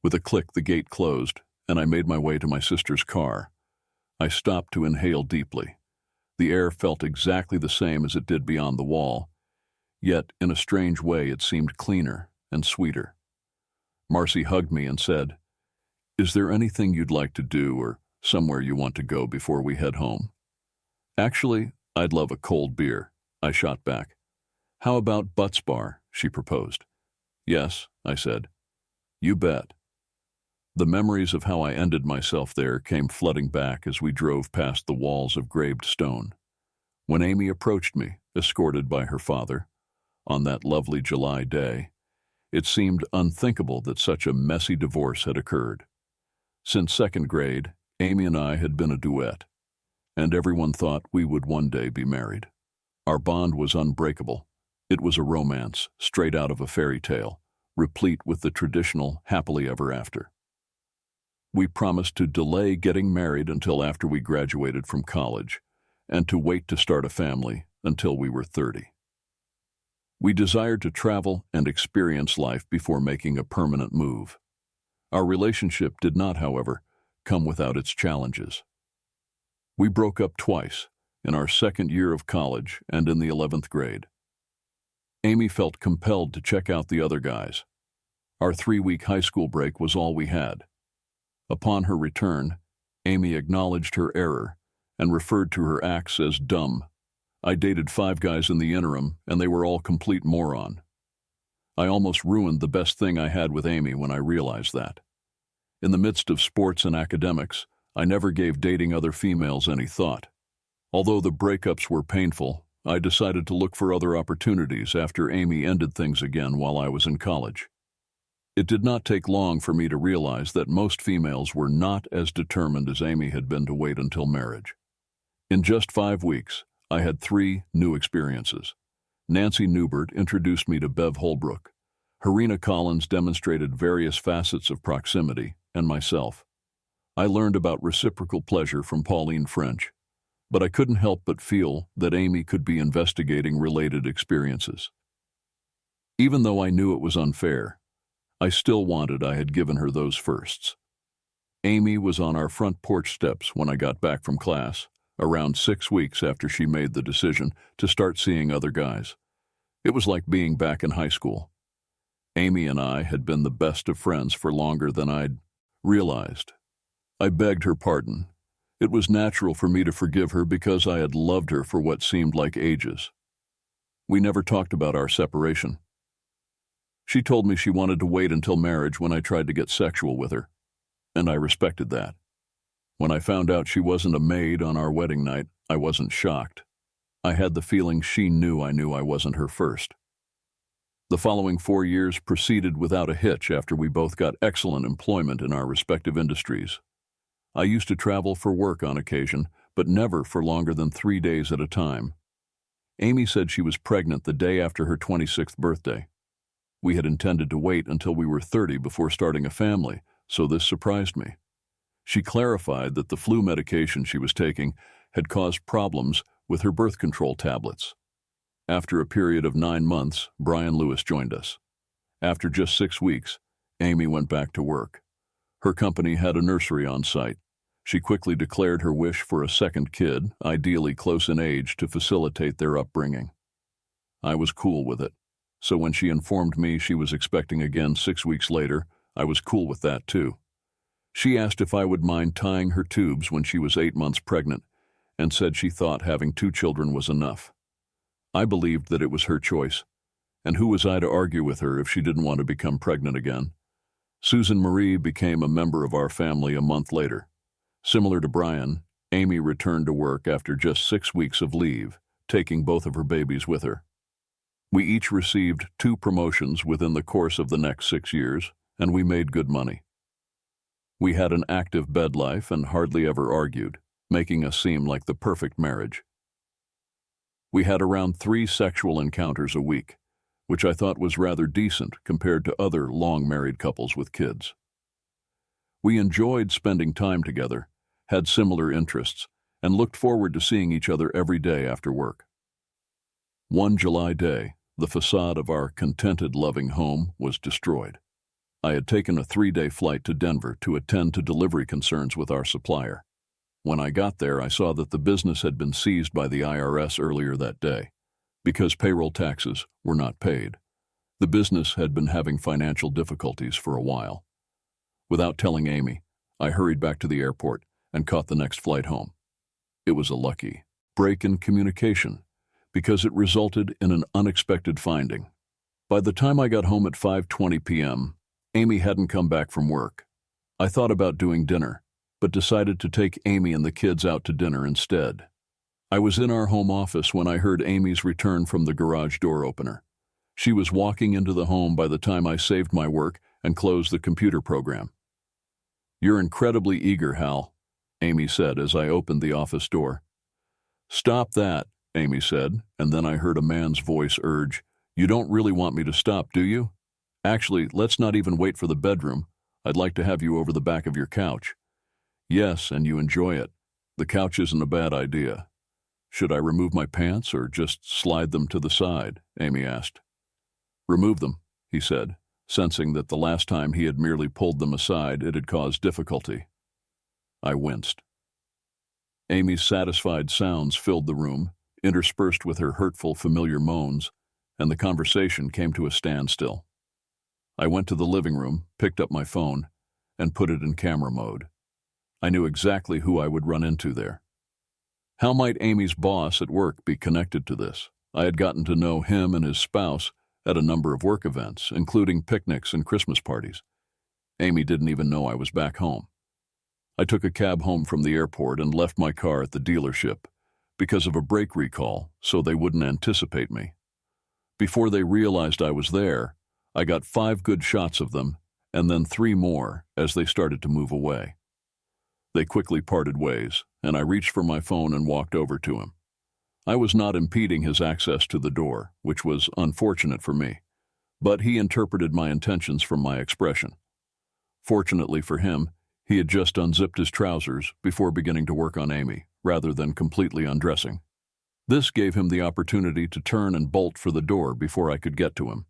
With a click, the gate closed, and I made my way to my sister's car. I stopped to inhale deeply. The air felt exactly the same as it did beyond the wall, yet in a strange way it seemed cleaner and sweeter. Marcy hugged me and said, "Is there anything you'd like to do or somewhere you want to go before we head home?" "Actually, I'd love a cold beer," I shot back. "How about Butts Bar?" she proposed. "Yes," I said. "You bet." The memories of how I ended myself there came flooding back as we drove past the walls of graved stone. When Amy approached me, escorted by her father, on that lovely July day, it seemed unthinkable that such a messy divorce had occurred. Since second grade, Amy and I had been a duet, and everyone thought we would one day be married. Our bond was unbreakable. It was a romance, straight out of a fairy tale, replete with the traditional happily ever after. We promised to delay getting married until after we graduated from college, and to wait to start a family until we were 30. We desired to travel and experience life before making a permanent move. Our relationship did not, however, come without its challenges. We broke up twice, in our second year of college and in the 11th grade. Amy felt compelled to check out the other guys. Our 3-week high school break was all we had. Upon her return, Amy acknowledged her error and referred to her acts as dumb. I dated 5 guys in the interim, and they were all complete moron. I almost ruined the best thing I had with Amy when I realized that. In the midst of sports and academics, I never gave dating other females any thought. Although the breakups were painful, I decided to look for other opportunities after Amy ended things again while I was in college. It did not take long for me to realize that most females were not as determined as Amy had been to wait until marriage. In just 5 weeks, I had 3 new experiences. Nancy Newbert introduced me to Bev Holbrook. Harina Collins demonstrated various facets of proximity, and myself. I learned about reciprocal pleasure from Pauline French, but I couldn't help but feel that Amy could be investigating related experiences. Even though I knew it was unfair, I still wanted I had given her those firsts. Amy was on our front porch steps when I got back from class, around 6 weeks after she made the decision to start seeing other guys. It was like being back in high school. Amy and I had been the best of friends for longer than I'd realized. I begged her pardon. It was natural for me to forgive her because I had loved her for what seemed like ages. We never talked about our separation. She told me she wanted to wait until marriage when I tried to get sexual with her, and I respected that. When I found out she wasn't a maid on our wedding night, I wasn't shocked. I had the feeling she knew I wasn't her first. The following 4 years proceeded without a hitch after we both got excellent employment in our respective industries. I used to travel for work on occasion, but never for longer than 3 days at a time. Amy said she was pregnant the day after her 26th birthday. We had intended to wait until we were 30 before starting a family, so this surprised me. She clarified that the flu medication she was taking had caused problems with her birth control tablets. After a period of 9 months, Brian Lewis joined us. After just 6 weeks, Amy went back to work. Her company had a nursery on site. She quickly declared her wish for a second kid, ideally close in age, to facilitate their upbringing. I was cool with it. So when she informed me she was expecting again 6 weeks later, I was cool with that too. She asked if I would mind tying her tubes when she was 8 months pregnant, and said she thought having 2 children was enough. I believed that it was her choice, and who was I to argue with her if she didn't want to become pregnant again? Susan Marie became a member of our family a month later. Similar to Brian, Amy returned to work after just 6 weeks of leave, taking both of her babies with her. We each received 2 promotions within the course of the next 6 years, and we made good money. We had an active bed life and hardly ever argued, making us seem like the perfect marriage. We had around 3 sexual encounters a week, which I thought was rather decent compared to other long-married couples with kids. We enjoyed spending time together, had similar interests, and looked forward to seeing each other every day after work. One July day, the facade of our contented, loving home was destroyed. I had taken a 3-day flight to Denver to attend to delivery concerns with our supplier. When I got there, I saw that the business had been seized by the IRS earlier that day because payroll taxes were not paid. The business had been having financial difficulties for a while. Without telling Amy, I hurried back to the airport and caught the next flight home. It was a lucky break in communication because it resulted in an unexpected finding. By the time I got home at 5:20 p.m., Amy hadn't come back from work. I thought about doing dinner, but decided to take Amy and the kids out to dinner instead. I was in our home office when I heard Amy's return from the garage door opener. She was walking into the home by the time I saved my work and closed the computer program. "You're incredibly eager, Hal," Amy said as I opened the office door. "Stop that," Amy said, and then I heard a man's voice urge, "You don't really want me to stop, do you? Actually, let's not even wait for the bedroom. I'd like to have you over the back of your couch." "Yes, and you enjoy it. The couch isn't a bad idea." "Should I remove my pants or just slide them to the side?" Amy asked. "Remove them," he said, sensing that the last time he had merely pulled them aside, it had caused difficulty. I winced. Amy's satisfied sounds filled the room, interspersed with her hurtful, familiar moans, and the conversation came to a standstill. I went to the living room, picked up my phone, and put it in camera mode. I knew exactly who I would run into there. How might Amy's boss at work be connected to this? I had gotten to know him and his spouse at a number of work events, including picnics and Christmas parties. Amy didn't even know I was back home. I took a cab home from the airport and left my car at the dealership because of a brake recall, so they wouldn't anticipate me. Before they realized I was there, I got 5 good shots of them, and then 3 more as they started to move away. They quickly parted ways, and I reached for my phone and walked over to him. I was not impeding his access to the door, which was unfortunate for me, but he interpreted my intentions from my expression. Fortunately for him, he had just unzipped his trousers before beginning to work on Amy, rather than completely undressing. This gave him the opportunity to turn and bolt for the door before I could get to him.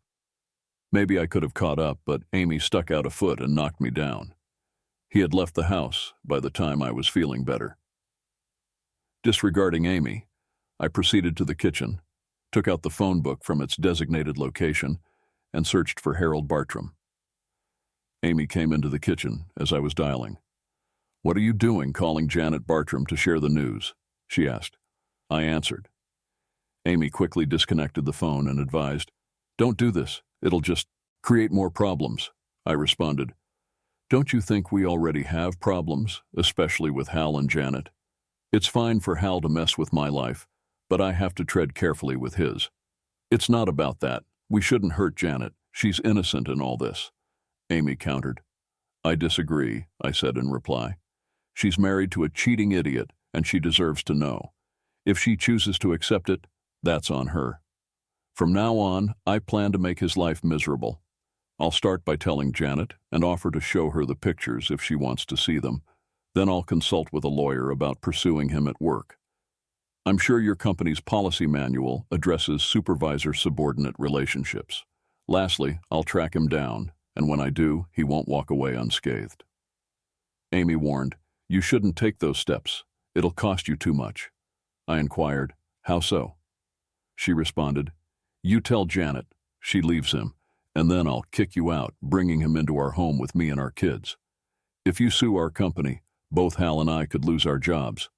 Maybe I could have caught up, but Amy stuck out a foot and knocked me down. He had left the house by the time I was feeling better. Disregarding Amy, I proceeded to the kitchen, took out the phone book from its designated location, and searched for Harold Bartram. Amy came into the kitchen as I was dialing. "What are you doing calling Janet Bartram to share the news?" she asked. I answered. Amy quickly disconnected the phone and advised, "Don't do this. It'll just create more problems." I responded, "Don't you think we already have problems, especially with Hal and Janet? It's fine for Hal to mess with my life, but I have to tread carefully with his. It's not about that. We shouldn't hurt Janet. She's innocent in all this." Amy countered. "I disagree," I said in reply. "She's married to a cheating idiot, and she deserves to know. If she chooses to accept it, that's on her. From now on, I plan to make his life miserable. I'll start by telling Janet and offer to show her the pictures if she wants to see them. Then I'll consult with a lawyer about pursuing him at work. I'm sure your company's policy manual addresses supervisor-subordinate relationships. Lastly, I'll track him down, and when I do, he won't walk away unscathed." Amy warned, "You shouldn't take those steps. It'll cost you too much." I inquired, "How so?" She responded, "You tell Janet, she leaves him, and then I'll kick you out, bringing him into our home with me and our kids. If you sue our company, both Hal and I could lose our jobs.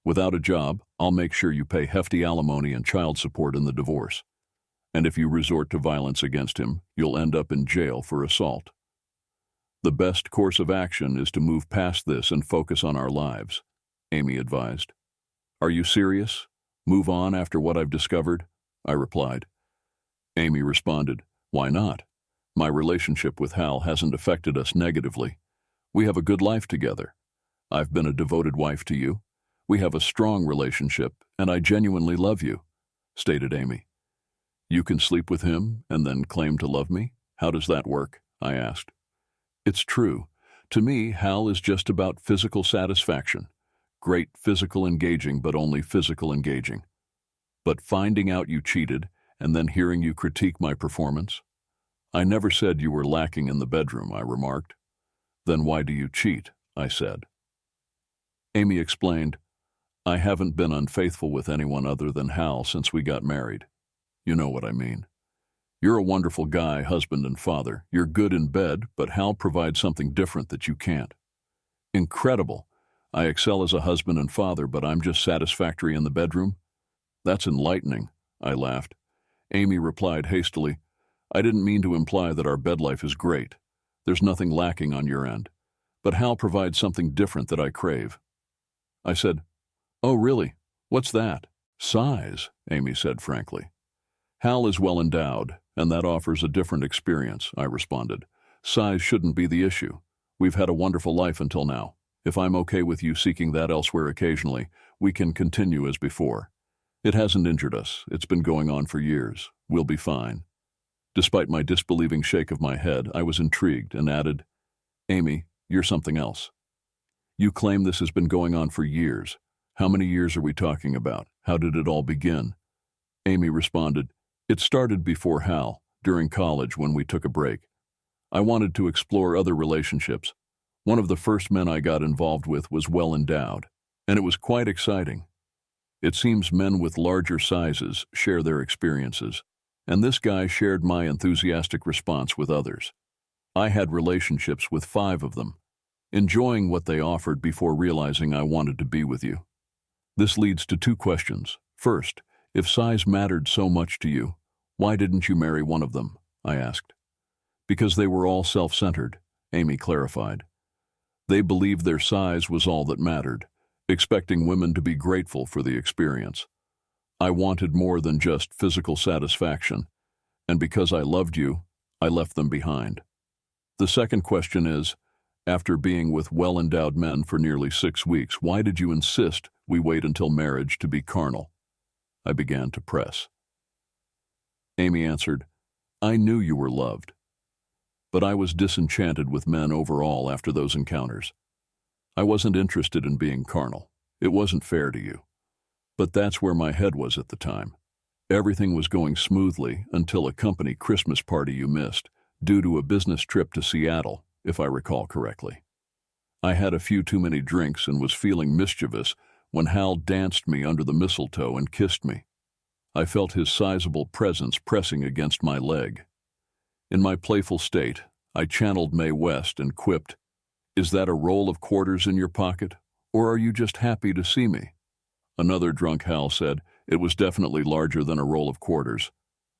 Without a job, I'll make sure you pay hefty alimony and child support in the divorce. And if you resort to violence against him, you'll end up in jail for assault. The best course of action is to move past this and focus on our lives," Amy advised. "Are you serious? Move on after what I've discovered?" I replied. Amy responded, "Why not? My relationship with Hal hasn't affected us negatively. We have a good life together. I've been a devoted wife to you. We have a strong relationship, and I genuinely love you," stated Amy. "You can sleep with him and then claim to love me? How does that work?" I asked. "It's true. To me, Hal is just about physical satisfaction. Great physical engaging, but only physical engaging. But finding out you cheated and then hearing you critique my performance, I never said you were lacking in the bedroom, I remarked. Then why do you cheat? I said. Amy explained, I haven't been unfaithful with anyone other than Hal since we got married. You know what I mean. You're a wonderful guy, husband and father. You're good in bed, but Hal provides something different that you can't. Incredible. I excel as a husband and father, but I'm just satisfactory in the bedroom? That's enlightening, I laughed. Amy replied hastily, I didn't mean to imply that our bed life is great. There's nothing lacking on your end. But Hal provides something different that I crave. I said, Oh, really? What's that? Size, Amy said frankly. Hal is well endowed, and that offers a different experience, I responded. Size shouldn't be the issue. We've had a wonderful life until now. If I'm okay with you seeking that elsewhere occasionally, we can continue as before. It hasn't injured us. It's been going on for years. We'll be fine. Despite my disbelieving shake of my head, I was intrigued and added, Amy, you're something else. You claim this has been going on for years. How many years are we talking about? How did it all begin? Amy responded, It started before Hal, during college when we took a break. I wanted to explore other relationships. One of the first men I got involved with was well endowed, and it was quite exciting. It seems men with larger sizes share their experiences, and this guy shared my enthusiastic response with others. I had relationships with 5 of them, enjoying what they offered before realizing I wanted to be with you. This leads to 2 questions. First, if size mattered so much to you, why didn't you marry one of them? I asked. Because they were all self-centered, Amy clarified. They believed their size was all that mattered, expecting women to be grateful for the experience. I wanted more than just physical satisfaction, and because I loved you, I left them behind. The second question is, after being with well-endowed men for nearly 6 weeks, why did you insist we wait until marriage to be carnal? I began to press. Amy answered, I knew you were loved, but I was disenchanted with men overall after those encounters. I wasn't interested in being carnal. It wasn't fair to you. But that's where my head was at the time. Everything was going smoothly until a company Christmas party you missed, due to a business trip to Seattle, if I recall correctly. I had a few too many drinks and was feeling mischievous when Hal danced me under the mistletoe and kissed me. I felt his sizable presence pressing against my leg. In my playful state, I channeled Mae West and quipped, Is that a roll of quarters in your pocket, or are you just happy to see me? Another drunk Hal said, It was definitely larger than a roll of quarters.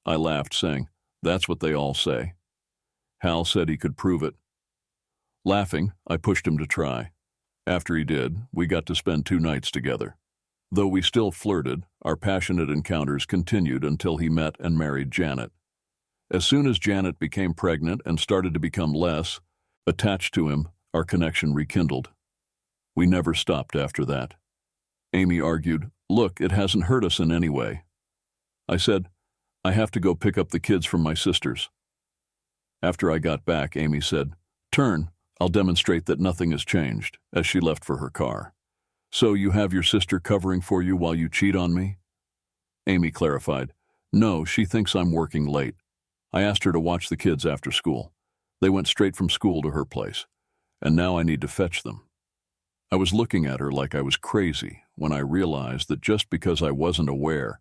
I laughed, saying, That's what they all say. Hal said he could prove it. Laughing, I pushed him to try. After he did, we got to spend 2 nights together. Though we still flirted, our passionate encounters continued until he met and married Janet. As soon as Janet became pregnant and started to become less attached to him, our connection rekindled. We never stopped after that. Amy argued, Look, it hasn't hurt us in any way. I said, I have to go pick up the kids from my sisters. After I got back, Amy said, Turn, I'll demonstrate that nothing has changed, as she left for her car. So you have your sister covering for you while you cheat on me? Amy clarified, No, she thinks I'm working late. I asked her to watch the kids after school. They went straight from school to her place, and now I need to fetch them. I was looking at her like I was crazy when I realized that just because I wasn't aware,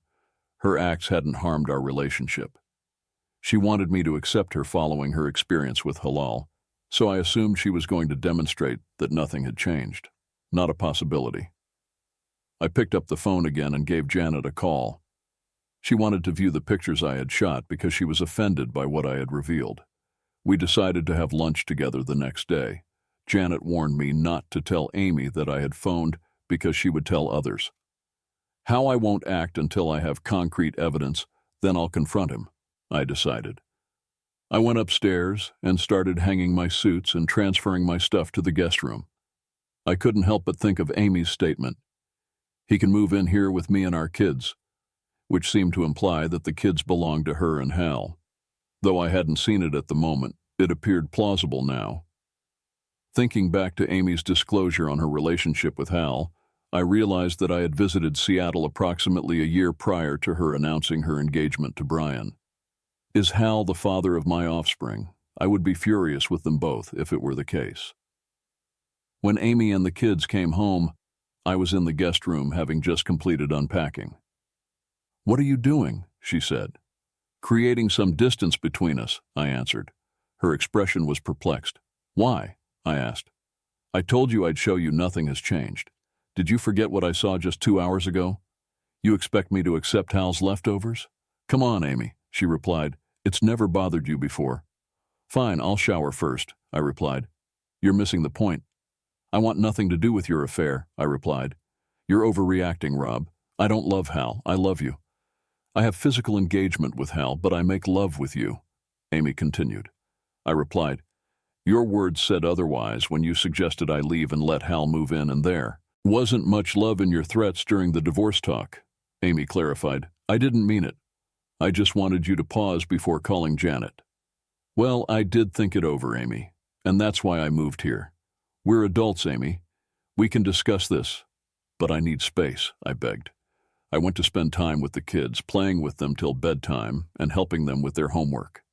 her acts hadn't harmed our relationship. She wanted me to accept her following her experience with Halal, so I assumed she was going to demonstrate that nothing had changed. Not a possibility. I picked up the phone again and gave Janet a call. She wanted to view the pictures I had shot because she was offended by what I had revealed. We decided to have lunch together the next day. Janet warned me not to tell Amy that I had phoned because she would tell others. How I won't act until I have concrete evidence, then I'll confront him, I decided. I went upstairs and started hanging my suits and transferring my stuff to the guest room. I couldn't help but think of Amy's statement, He can move in here with me and our kids, which seemed to imply that the kids belonged to her and Hal. Though I hadn't seen it at the moment, it appeared plausible now. Thinking back to Amy's disclosure on her relationship with Hal, I realized that I had visited Seattle approximately a year prior to her announcing her engagement to Brian. Is Hal the father of my offspring? I would be furious with them both if it were the case. When Amy and the kids came home, I was in the guest room having just completed unpacking. "What are you doing?" she said. "Creating some distance between us," I answered. Her expression was perplexed. "Why?" I asked. "I told you I'd show you nothing has changed. Did you forget what I saw just 2 hours ago? You expect me to accept Hal's leftovers?" "Come on, Amy," she replied. "It's never bothered you before." "Fine, I'll shower first," I replied. "You're missing the point." "I want nothing to do with your affair," I replied. "You're overreacting, Rob. I don't love Hal. I love you." "I have physical engagement with Hal, but I make love with you," Amy continued. I replied, "Your words said otherwise when you suggested I leave and let Hal move in and there. Wasn't much love in your threats during the divorce talk," Amy clarified. "I didn't mean it. I just wanted you to pause before calling Janet." "Well, I did think it over, Amy, and that's why I moved here. We're adults, Amy. We can discuss this. But I need space," I begged. I went to spend time with the kids, playing with them till bedtime and helping them with their homework.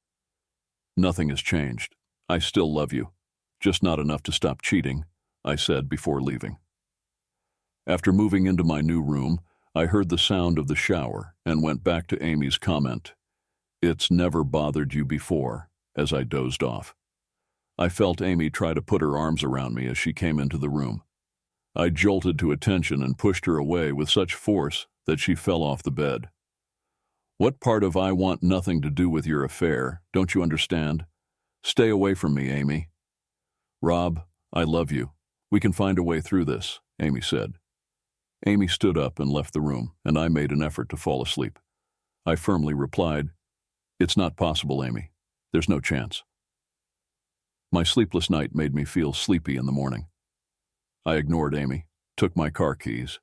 "Nothing has changed. I still love you. Just not enough to stop cheating," I said before leaving. After moving into my new room, I heard the sound of the shower and went back to Amy's comment, "It's never bothered you before," as I dozed off. I felt Amy try to put her arms around me as she came into the room. I jolted to attention and pushed her away with such force that she fell off the bed. "What part of I want nothing to do with your affair, don't you understand? Stay away from me, Amy." "Rob, I love you. We can find a way through this," Amy said. Amy stood up and left the room, and I made an effort to fall asleep. I firmly replied, "It's not possible, Amy. There's no chance." My sleepless night made me feel sleepy in the morning. I ignored Amy, took my car keys,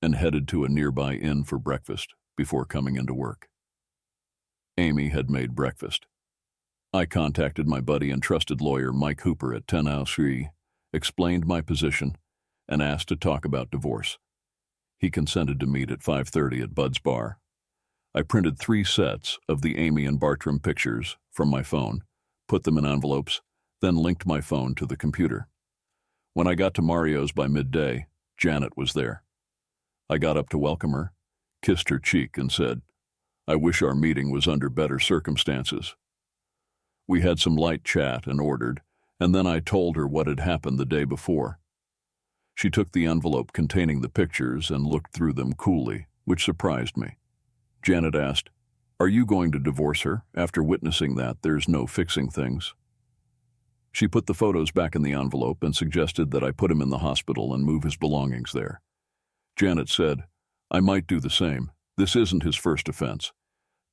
and headed to a nearby inn for breakfast before coming into work. Amy had made breakfast. I contacted my buddy and trusted lawyer Mike Hooper at 10 Street, explained my position, and asked to talk about divorce. He consented to meet at 5:30 at Bud's bar. I printed 3 sets of the Amy and Bartram pictures from my phone, put them in envelopes, then linked my phone to the computer. When I got to Mario's by midday, Janet was there. I got up to welcome her, kissed her cheek, and said, "I wish our meeting was under better circumstances." We had some light chat and ordered, and then I told her what had happened the day before. She took the envelope containing the pictures and looked through them coolly, which surprised me. Janet asked, "Are you going to divorce her? After witnessing that, there's no fixing things." She put the photos back in the envelope and suggested that I put him in the hospital and move his belongings there. Janet said, "I might do the same. This isn't his first offense.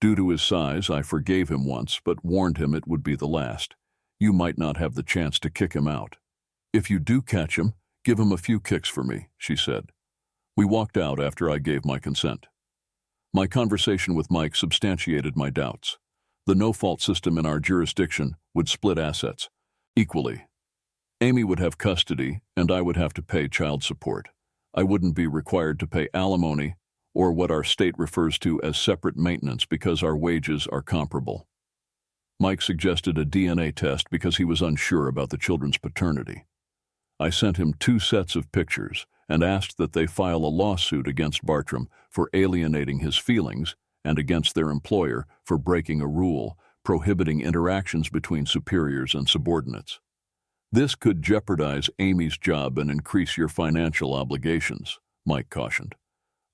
Due to his size, I forgave him once, but warned him it would be the last. You might not have the chance to kick him out. If you do catch him, give him a few kicks for me," she said. We walked out after I gave my consent. My conversation with Mike substantiated my doubts. The no-fault system in our jurisdiction would split assets equally. Amy would have custody, and I would have to pay child support. I wouldn't be required to pay alimony or what our state refers to as separate maintenance because our wages are comparable. Mike suggested a DNA test because he was unsure about the children's paternity. I sent him 2 sets of pictures and asked that they file a lawsuit against Bartram for alienating his feelings and against their employer for breaking a rule prohibiting interactions between superiors and subordinates. "This could jeopardize Amy's job and increase your financial obligations," Mike cautioned.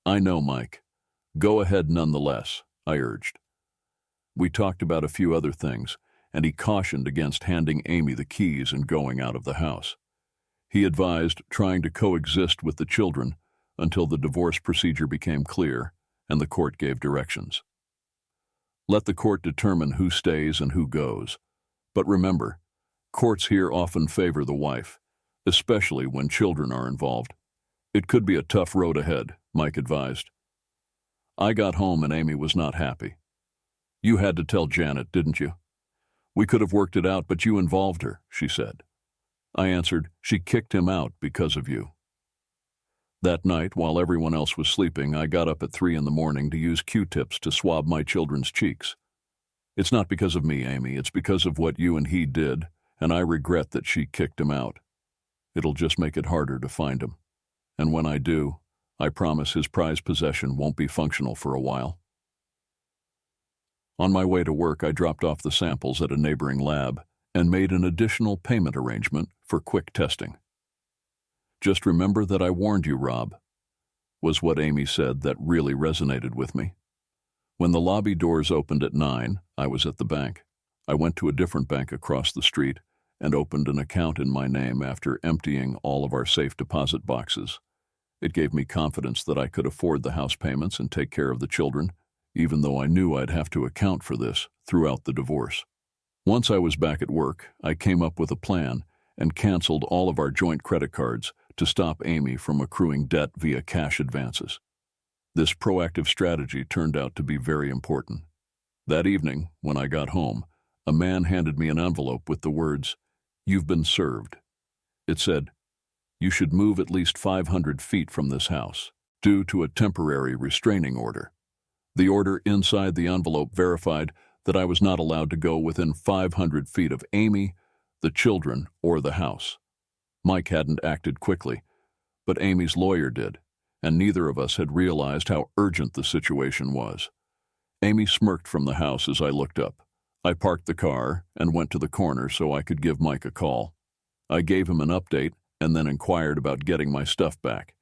"I know, Mike. Go ahead nonetheless," I urged. We talked about a few other things, and he cautioned against handing Amy the keys and going out of the house. He advised trying to coexist with the children until the divorce procedure became clear and the court gave directions. Let the court determine who stays and who goes. But remember, courts here often favor the wife, especially when children are involved. "It could be a tough road ahead," Mike advised. I got home and Amy was not happy. "You had to tell Janet, didn't you?" "We could have worked it out, but you involved her," she said. I answered, "She kicked him out because of you." That night, while everyone else was sleeping, I got up at 3 in the morning to use Q-tips to swab my children's cheeks. It's not because of me, Amy. It's because of what you and he did, and I regret that she kicked him out. It'll just make it harder to find him. And when I do, I promise his prized possession won't be functional for a while. On my way to work, I dropped off the samples at a neighboring lab and made an additional payment arrangement for quick testing. "Just remember that I warned you, Rob," was what Amy said that really resonated with me. When the lobby doors opened at 9, I was at the bank. I went to a different bank across the street and opened an account in my name after emptying all of our safe deposit boxes. It gave me confidence that I could afford the house payments and take care of the children, even though I knew I'd have to account for this throughout the divorce. Once I was back at work, I came up with a plan and canceled all of our joint credit cards to stop Amy from accruing debt via cash advances. This proactive strategy turned out to be very important. That evening, when I got home, a man handed me an envelope with the words, "You've been served." It said, "You should move at least 500 feet from this house, due to a temporary restraining order." The order inside the envelope verified that I was not allowed to go within 500 feet of Amy, the children, or the house. Mike hadn't acted quickly, but Amy's lawyer did, and neither of us had realized how urgent the situation was. Amy smirked from the house as I looked up. I parked the car and went to the corner so I could give Mike a call. I gave him an update and then inquired about getting my stuff back.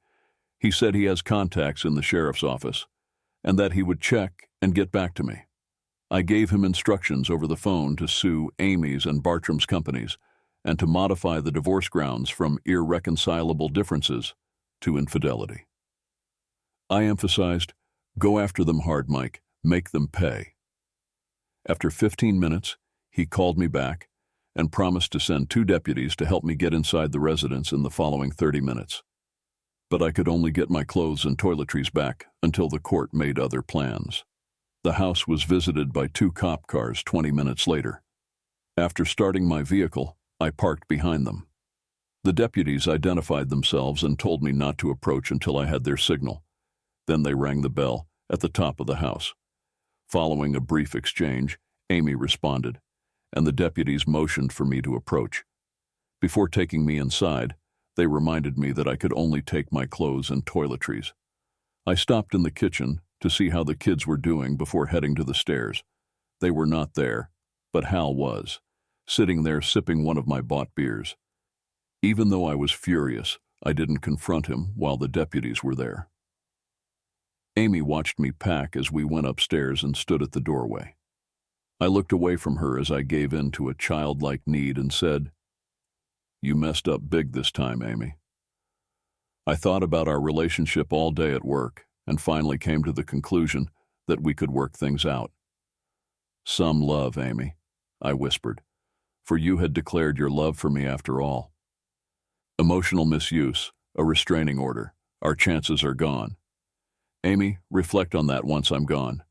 He said he has contacts in the sheriff's office and that he would check and get back to me. I gave him instructions over the phone to sue Amy's and Bartram's companies and to modify the divorce grounds from irreconcilable differences to infidelity. I emphasized, "Go after them hard, Mike. Make them pay." After 15 minutes, he called me back and promised to send 2 deputies to help me get inside the residence in the following 30 minutes. But I could only get my clothes and toiletries back until the court made other plans. The house was visited by 2 cop cars 20 minutes later. After starting my vehicle, I parked behind them. The deputies identified themselves and told me not to approach until I had their signal. Then they rang the bell at the top of the house. Following a brief exchange, Amy responded, and the deputies motioned for me to approach. Before taking me inside, they reminded me that I could only take my clothes and toiletries. I stopped in the kitchen to see how the kids were doing before heading to the stairs. They were not there, but Hal was, sitting there sipping one of my bought beers. Even though I was furious, I didn't confront him while the deputies were there. Amy watched me pack as we went upstairs and stood at the doorway. I looked away from her as I gave in to a childlike need and said, "You messed up big this time, Amy." I thought about our relationship all day at work and finally came to the conclusion that we could work things out. "Some love, Amy," I whispered, "for you had declared your love for me after all. Emotional misuse, a restraining order, our chances are gone. Amy, reflect on that once I'm gone.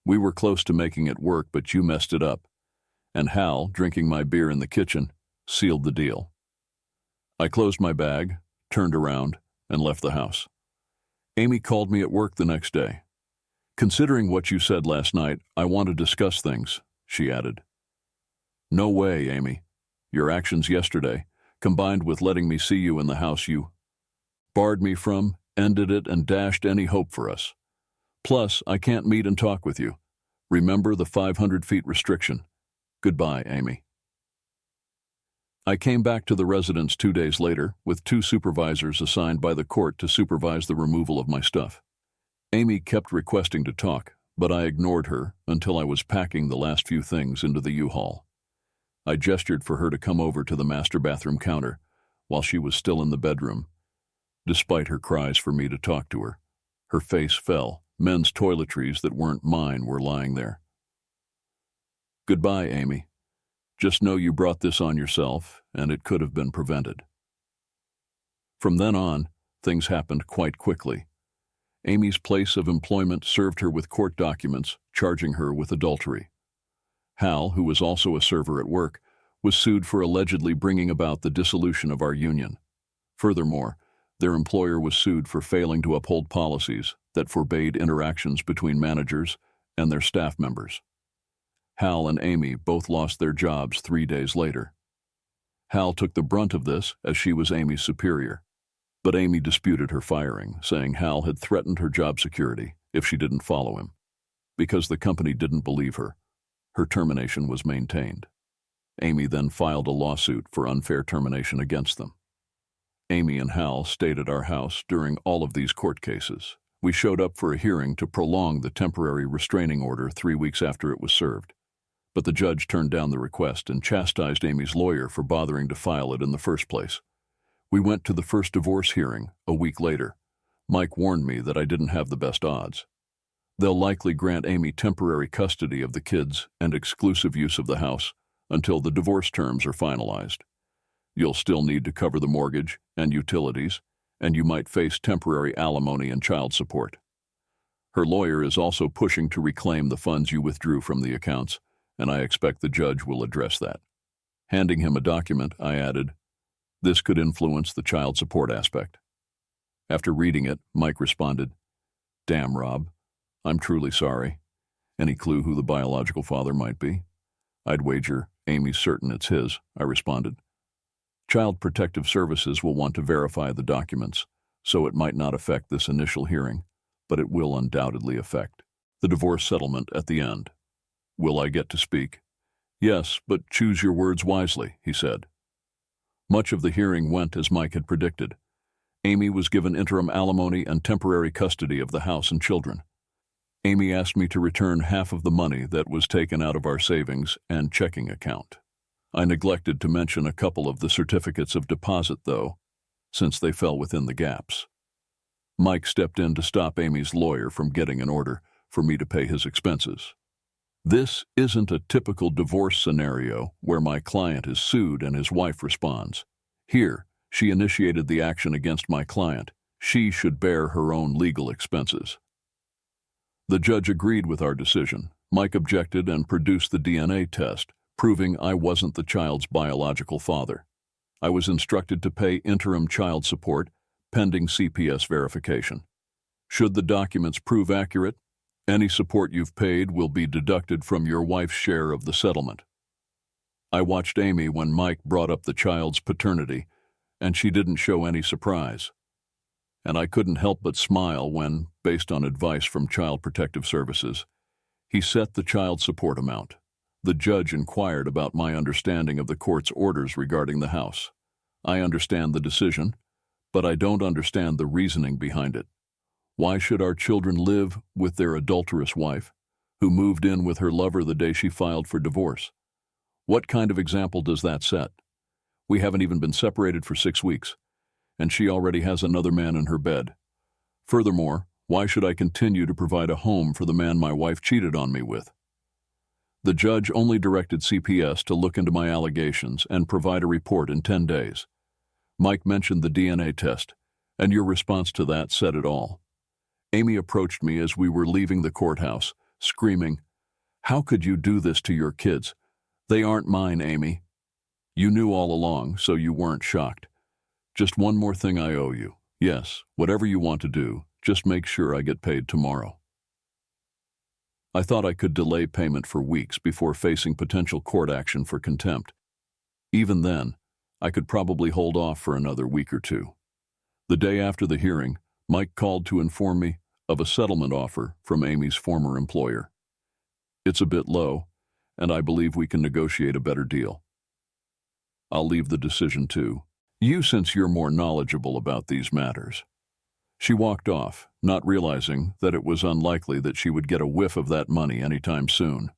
We were close to making it work, but you messed it up." And Hal, drinking my beer in the kitchen, sealed the deal. I closed my bag, turned around, and left the house. Amy called me at work the next day. "Considering what you said last night, I want to discuss things," she added. "No way, Amy. Your actions yesterday, combined with letting me see you in the house you barred me from, ended it and dashed any hope for us. Plus, I can't meet and talk with you. Remember the 500 feet restriction. Goodbye, Amy." I came back to the residence 2 days later with 2 supervisors assigned by the court to supervise the removal of my stuff. Amy kept requesting to talk, but I ignored her until I was packing the last few things into the U-Haul. I gestured for her to come over to the master bathroom counter while she was still in the bedroom. Despite her cries for me to talk to her, her face fell. Men's toiletries that weren't mine were lying there. "Goodbye, Amy. Just know you brought this on yourself, and it could have been prevented." From then on, things happened quite quickly. Amy's place of employment served her with court documents charging her with adultery. Hal, who was also a server at work, was sued for allegedly bringing about the dissolution of our union. Furthermore, their employer was sued for failing to uphold policies that forbade interactions between managers and their staff members. Hal and Amy both lost their jobs 3 days later. Hal took the brunt of this as she was Amy's superior, but Amy disputed her firing, saying Hal had threatened her job security if she didn't follow him. Because the company didn't believe her, her termination was maintained. Amy then filed a lawsuit for unfair termination against them. Amy and Hal stayed at our house during all of these court cases. We showed up for a hearing to prolong the temporary restraining order 3 weeks after it was served. But the judge turned down the request and chastised Amy's lawyer for bothering to file it in the first place. We went to the first divorce hearing a week later. Mike warned me that I didn't have the best odds. They'll likely grant Amy temporary custody of the kids and exclusive use of the house until the divorce terms are finalized. You'll still need to cover the mortgage and utilities, and you might face temporary alimony and child support. Her lawyer is also pushing to reclaim the funds you withdrew from the accounts, and I expect the judge will address that. Handing him a document, I added, "This could influence the child support aspect." After reading it, Mike responded, "Damn, Rob, I'm truly sorry. Any clue who the biological father might be?" "I'd wager Amy's certain it's his," I responded. "Child Protective Services will want to verify the documents, so it might not affect this initial hearing, but it will undoubtedly affect the divorce settlement at the end." "Will I get to speak?" "Yes, but choose your words wisely," he said. Much of the hearing went as Mike had predicted. Amy was given interim alimony and temporary custody of the house and children. Amy asked me to return half of the money that was taken out of our savings and checking account. I neglected to mention a couple of the certificates of deposit, though, since they fell within the gaps. Mike stepped in to stop Amy's lawyer from getting an order for me to pay his expenses. This isn't a typical divorce scenario where my client is sued and his wife responds. Here, she initiated the action against my client. She should bear her own legal expenses. The judge agreed with our decision. Mike objected and produced the DNA test, proving I wasn't the child's biological father. I was instructed to pay interim child support, pending CPS verification. Should the documents prove accurate, any support you've paid will be deducted from your wife's share of the settlement. I watched Amy when Mike brought up the child's paternity, and she didn't show any surprise. And I couldn't help but smile when, based on advice from Child Protective Services, he set the child support amount. The judge inquired about my understanding of the court's orders regarding the house. I understand the decision, but I don't understand the reasoning behind it. Why should our children live with their adulterous wife, who moved in with her lover the day she filed for divorce? What kind of example does that set? We haven't even been separated for 6 weeks, and she already has another man in her bed. Furthermore, why should I continue to provide a home for the man my wife cheated on me with? The judge only directed CPS to look into my allegations and provide a report in 10 days. Mike mentioned the DNA test, and your response to that said it all. Amy approached me as we were leaving the courthouse, screaming, "How could you do this to your kids? They aren't mine, Amy." "You knew all along, so you weren't shocked. Just one more thing I owe you. Yes, whatever you want to do, just make sure I get paid tomorrow." I thought I could delay payment for weeks before facing potential court action for contempt. Even then, I could probably hold off for another week or two. The day after the hearing, Mike called to inform me of a settlement offer from Amy's former employer. "It's a bit low, and I believe we can negotiate a better deal. I'll leave the decision to you since you're more knowledgeable about these matters." She walked off, not realizing that it was unlikely that she would get a whiff of that money anytime soon.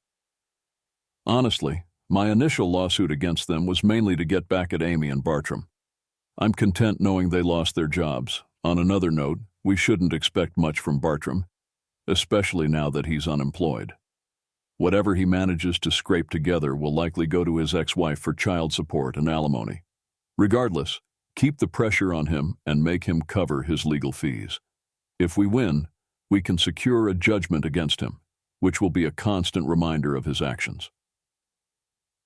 Honestly, my initial lawsuit against them was mainly to get back at Amy and Bartram. I'm content knowing they lost their jobs. On another note, we shouldn't expect much from Bartram, especially now that he's unemployed. Whatever he manages to scrape together will likely go to his ex-wife for child support and alimony. Regardless, keep the pressure on him and make him cover his legal fees. If we win, we can secure a judgment against him, which will be a constant reminder of his actions.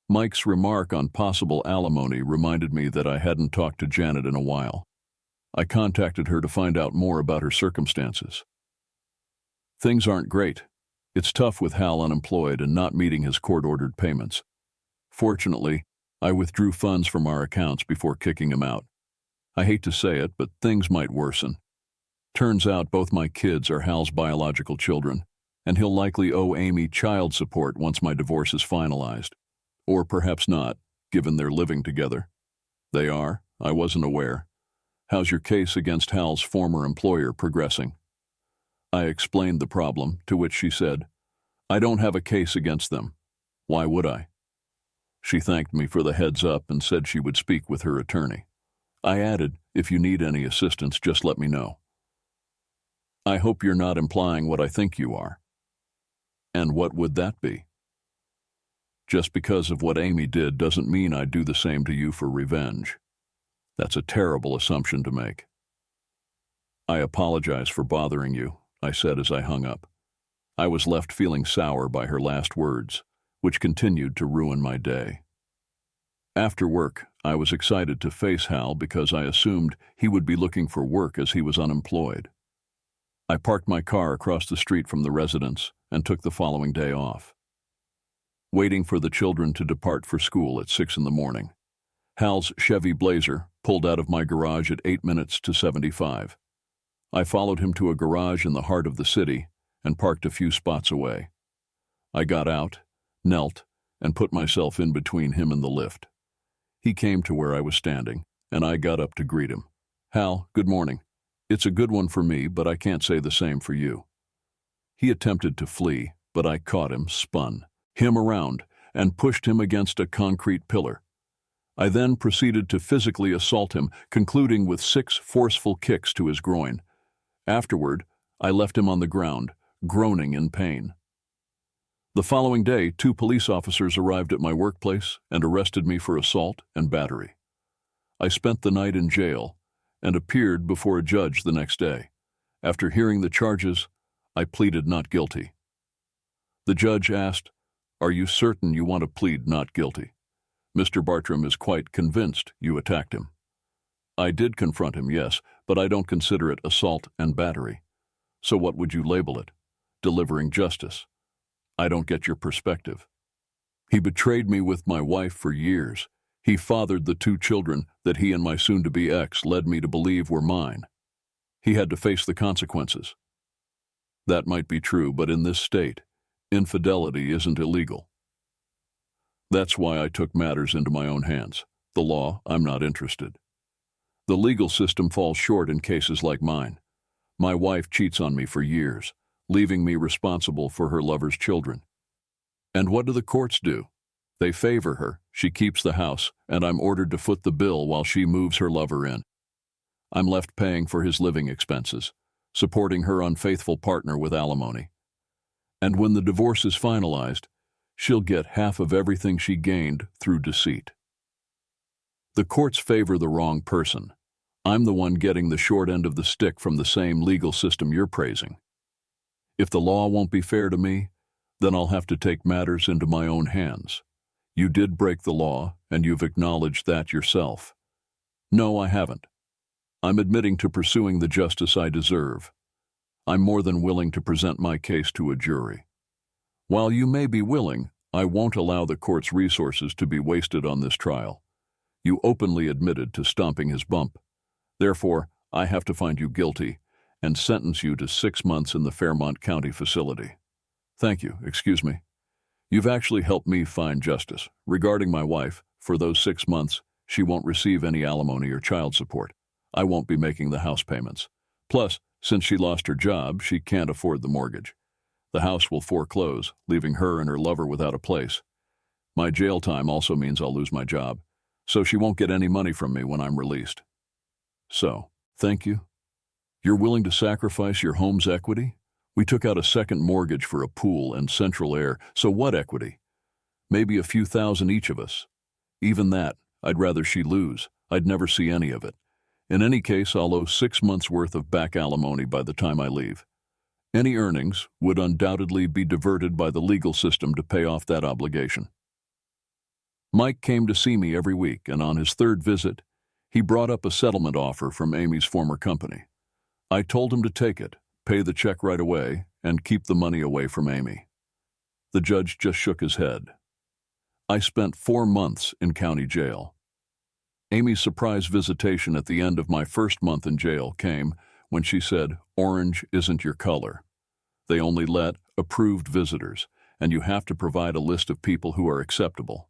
Mike's remark on possible alimony reminded me that I hadn't talked to Janet in a while. I contacted her to find out more about her circumstances. "Things aren't great. It's tough with Hal unemployed and not meeting his court-ordered payments. Fortunately, I withdrew funds from our accounts before kicking him out. I hate to say it, but things might worsen. Turns out both my kids are Hal's biological children, and he'll likely owe Amy child support once my divorce is finalized. Or perhaps not, given they're living together. They are? I wasn't aware. How's your case against Hal's former employer progressing? I explained the problem, to which she said, I don't have a case against them. Why would I? She thanked me for the heads up and said she would speak with her attorney. I added, if you need any assistance, just let me know. I hope you're not implying what I think you are. And what would that be? Just because of what Amy did doesn't mean I'd do the same to you for revenge. That's a terrible assumption to make. I apologize for bothering you, I said as I hung up. I was left feeling sour by her last words, which continued to ruin my day. After work, I was excited to face Hal because I assumed he would be looking for work as he was unemployed. I parked my car across the street from the residence and took the following day off. Waiting for the children to depart for school at 6 in the morning, Hal's Chevy Blazer pulled out of my garage at 8 minutes to 75. I followed him to a garage in the heart of the city and parked a few spots away. I got out, knelt, and put myself in between him and the lift. He came to where I was standing, and I got up to greet him. Hal, good morning. It's a good one for me, but I can't say the same for you. He attempted to flee, but I caught him, spun him around, and pushed him against a concrete pillar. I then proceeded to physically assault him, concluding with 6 forceful kicks to his groin. Afterward, I left him on the ground, groaning in pain. The following day, 2 police officers arrived at my workplace and arrested me for assault and battery. I spent the night in jail and appeared before a judge the next day. After hearing the charges, I pleaded not guilty. The judge asked, "Are you certain you want to plead not guilty? Mr. Bartram is quite convinced you attacked him." I did confront him, yes, but I don't consider it assault and battery. So what would you label it? Delivering justice. I don't get your perspective. He betrayed me with my wife for years. He fathered the 2 children that he and my soon-to-be ex led me to believe were mine. He had to face the consequences. That might be true, but in this state, infidelity isn't illegal. That's why I took matters into my own hands. The law, I'm not interested. The legal system falls short in cases like mine. My wife cheats on me for years, leaving me responsible for her lover's children. And what do the courts do? They favor her, she keeps the house, and I'm ordered to foot the bill while she moves her lover in. I'm left paying for his living expenses, supporting her unfaithful partner with alimony. And when the divorce is finalized, she'll get half of everything she gained through deceit. The courts favor the wrong person. I'm the one getting the short end of the stick from the same legal system you're praising. If the law won't be fair to me, then I'll have to take matters into my own hands. You did break the law, and you've acknowledged that yourself. No, I haven't. I'm admitting to pursuing the justice I deserve. I'm more than willing to present my case to a jury. While you may be willing, I won't allow the court's resources to be wasted on this trial. You openly admitted to stomping his bump. Therefore, I have to find you guilty and sentence you to 6 months in the Fairmont County facility. Thank you, excuse me. You've actually helped me find justice. Regarding my wife, for those 6 months, she won't receive any alimony or child support. I won't be making the house payments. Plus, since she lost her job, she can't afford the mortgage. The house will foreclose, leaving her and her lover without a place. My jail time also means I'll lose my job, so she won't get any money from me when I'm released. So, thank you. You're willing to sacrifice your home's equity? We took out a second mortgage for a pool and central air, so what equity? Maybe a few thousand each of us. Even that, I'd rather she lose. I'd never see any of it. In any case, I'll owe 6 months' worth of back alimony by the time I leave. Any earnings would undoubtedly be diverted by the legal system to pay off that obligation. Mike came to see me every week, and on his 3rd visit, he brought up a settlement offer from Amy's former company. I told him to take it, pay the check right away, and keep the money away from Amy." The judge just shook his head. I spent 4 months in county jail. Amy's surprise visitation at the end of my first month in jail came when she said, "Orange isn't your color. They only let approved visitors, and you have to provide a list of people who are acceptable.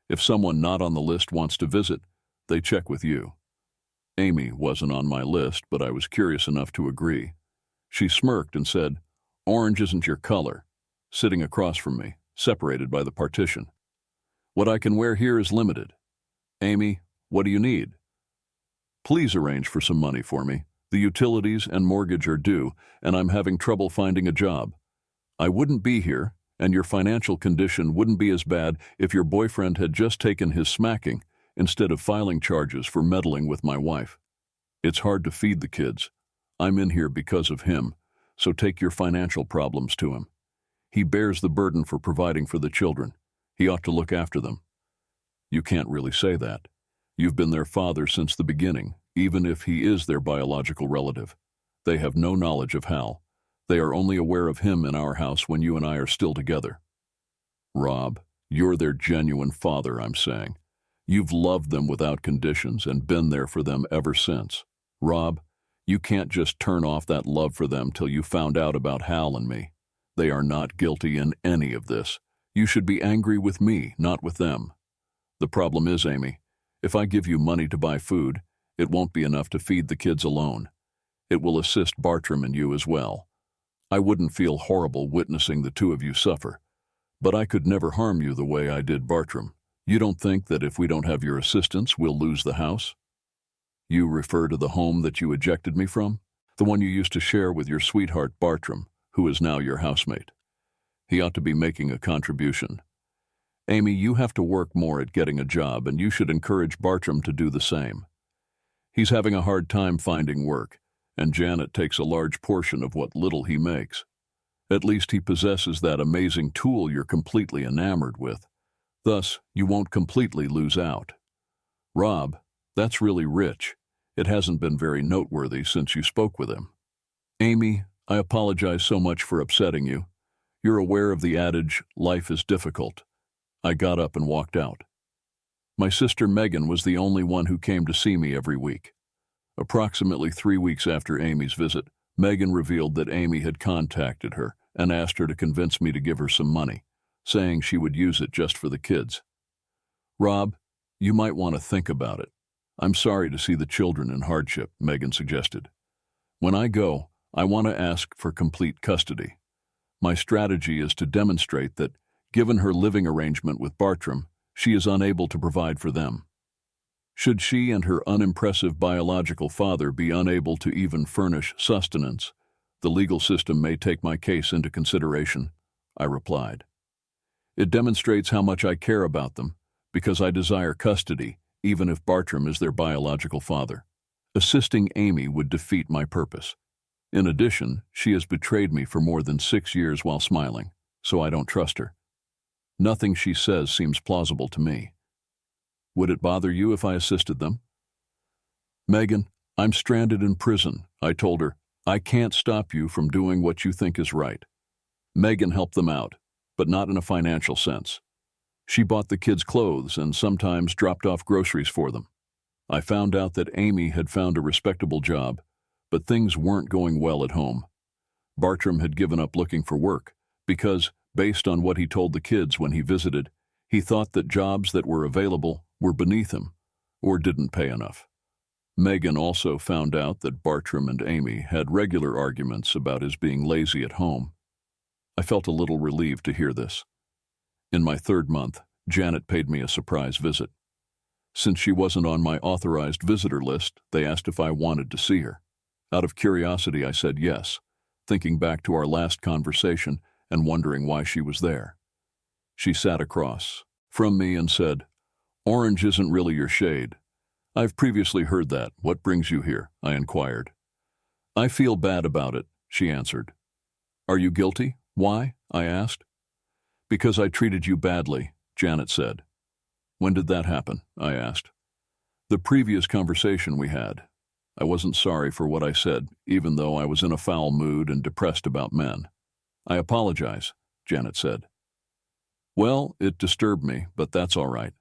If someone not on the list wants to visit, they check with you." Amy wasn't on my list, but I was curious enough to agree. She smirked and said, "Orange isn't your color," sitting across from me, separated by the partition. "What I can wear here is limited. Amy, what do you need?" "Please arrange for some money for me. The utilities and mortgage are due, and I'm having trouble finding a job. I wouldn't be here, and your financial condition wouldn't be as bad if your boyfriend had just taken his smacking instead of filing charges for meddling with my wife. It's hard to feed the kids. I'm in here because of him, so take your financial problems to him. He bears the burden for providing for the children. He ought to look after them." "You can't really say that. You've been their father since the beginning, even if he is their biological relative. They have no knowledge of Hal. They are only aware of him in our house when you and I are still together." "Rob, you're their genuine father," I'm saying. "You've loved them without conditions and been there for them ever since. Rob, you can't just turn off that love for them till you found out about Hal and me. They are not guilty in any of this. You should be angry with me, not with them. The problem is, Amy, if I give you money to buy food, it won't be enough to feed the kids alone. It will assist Bartram and you as well. I wouldn't feel horrible witnessing the two of you suffer, but I could never harm you the way I did Bartram. You don't think that if we don't have your assistance, we'll lose the house?" "You refer to the home that you ejected me from? The one you used to share with your sweetheart Bartram, who is now your housemate. He ought to be making a contribution. Amy, you have to work more at getting a job, and you should encourage Bartram to do the same. He's having a hard time finding work, and Janet takes a large portion of what little he makes. At least he possesses that amazing tool you're completely enamored with. Thus, you won't completely lose out. Rob, that's really rich. It hasn't been very noteworthy since you spoke with him. Amy, I apologize so much for upsetting you. You're aware of the adage, life is difficult." I got up and walked out. My sister Megan was the only one who came to see me every week. Approximately 3 weeks after Amy's visit, Megan revealed that Amy had contacted her and asked her to convince me to give her some money, saying she would use it just for the kids. "Rob, you might want to think about it. I'm sorry to see the children in hardship," Megan suggested. "When I go, I want to ask for complete custody. My strategy is to demonstrate that, given her living arrangement with Bartram, she is unable to provide for them. Should she and her unimpressive biological father be unable to even furnish sustenance, the legal system may take my case into consideration," I replied. "It demonstrates how much I care about them, because I desire custody, even if Bartram is their biological father. Assisting Amy would defeat my purpose. In addition, she has betrayed me for more than 6 years while smiling, so I don't trust her. Nothing she says seems plausible to me. Would it bother you if I assisted them?" "Megan, I'm stranded in prison," I told her. "I can't stop you from doing what you think is right." Megan helped them out, but not in a financial sense. She bought the kids clothes and sometimes dropped off groceries for them. I found out that Amy had found a respectable job, but things weren't going well at home. Bartram had given up looking for work because, based on what he told the kids when he visited, he thought that jobs that were available were beneath him or didn't pay enough. Megan also found out that Bartram and Amy had regular arguments about his being lazy at home. I felt a little relieved to hear this. In my 3rd month, Janet paid me a surprise visit. Since she wasn't on my authorized visitor list, they asked if I wanted to see her. Out of curiosity, I said yes, thinking back to our last conversation and wondering why she was there. She sat across from me and said, "Orange isn't really your shade." "I've previously heard that. What brings you here?" I inquired. "I feel bad about it," she answered. "Are you guilty? Why?" I asked. "Because I treated you badly," Janet said. "When did that happen?" I asked. "The previous conversation we had. I wasn't sorry for what I said, even though I was in a foul mood and depressed about men. I apologize, Janet said. Well, it disturbed me, but that's all right.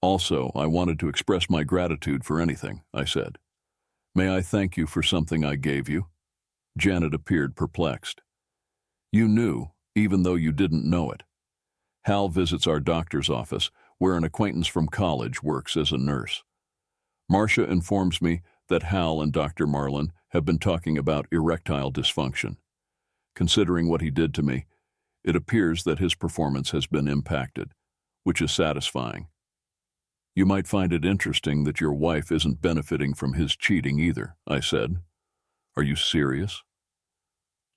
Also, I wanted to express my gratitude for anything, I said. May I thank you for something I gave you? Janet appeared perplexed. You knew, even though you didn't know it. Hal visits our doctor's office, where an acquaintance from college works as a nurse. Marcia informs me that Hal and Dr. Marlin have been talking about erectile dysfunction. Considering what he did to me, it appears that his performance has been impacted, which is satisfying. You might find it interesting that your wife isn't benefiting from his cheating either, I said. Are you serious?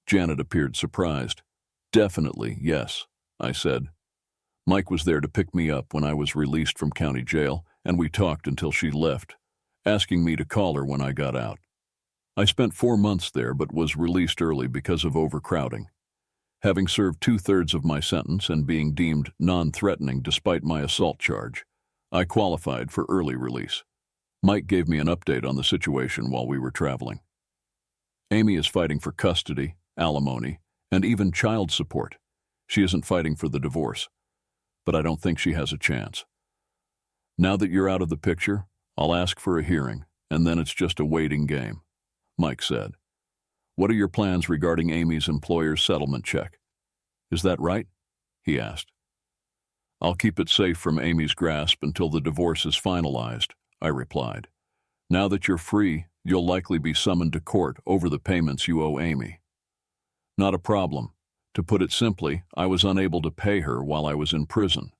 Janet appeared surprised. Definitely, yes, I said. Mike was there to pick me up when I was released from county jail, and we talked until she left, asking me to call her when I got out. I spent 4 months there but was released early because of overcrowding. Having served 2/3 of my sentence and being deemed non-threatening despite my assault charge, I qualified for early release. Mike gave me an update on the situation while we were traveling. Amy is fighting for custody, alimony, and even child support. She isn't fighting for the divorce, but I don't think she has a chance. Now that you're out of the picture, I'll ask for a hearing, and then it's just a waiting game, Mike said. What are your plans regarding Amy's employer's settlement check? Is that right? He asked. I'll keep it safe from Amy's grasp until the divorce is finalized, I replied. Now that you're free, you'll likely be summoned to court over the payments you owe Amy. Not a problem. To put it simply, I was unable to pay her while I was in prison.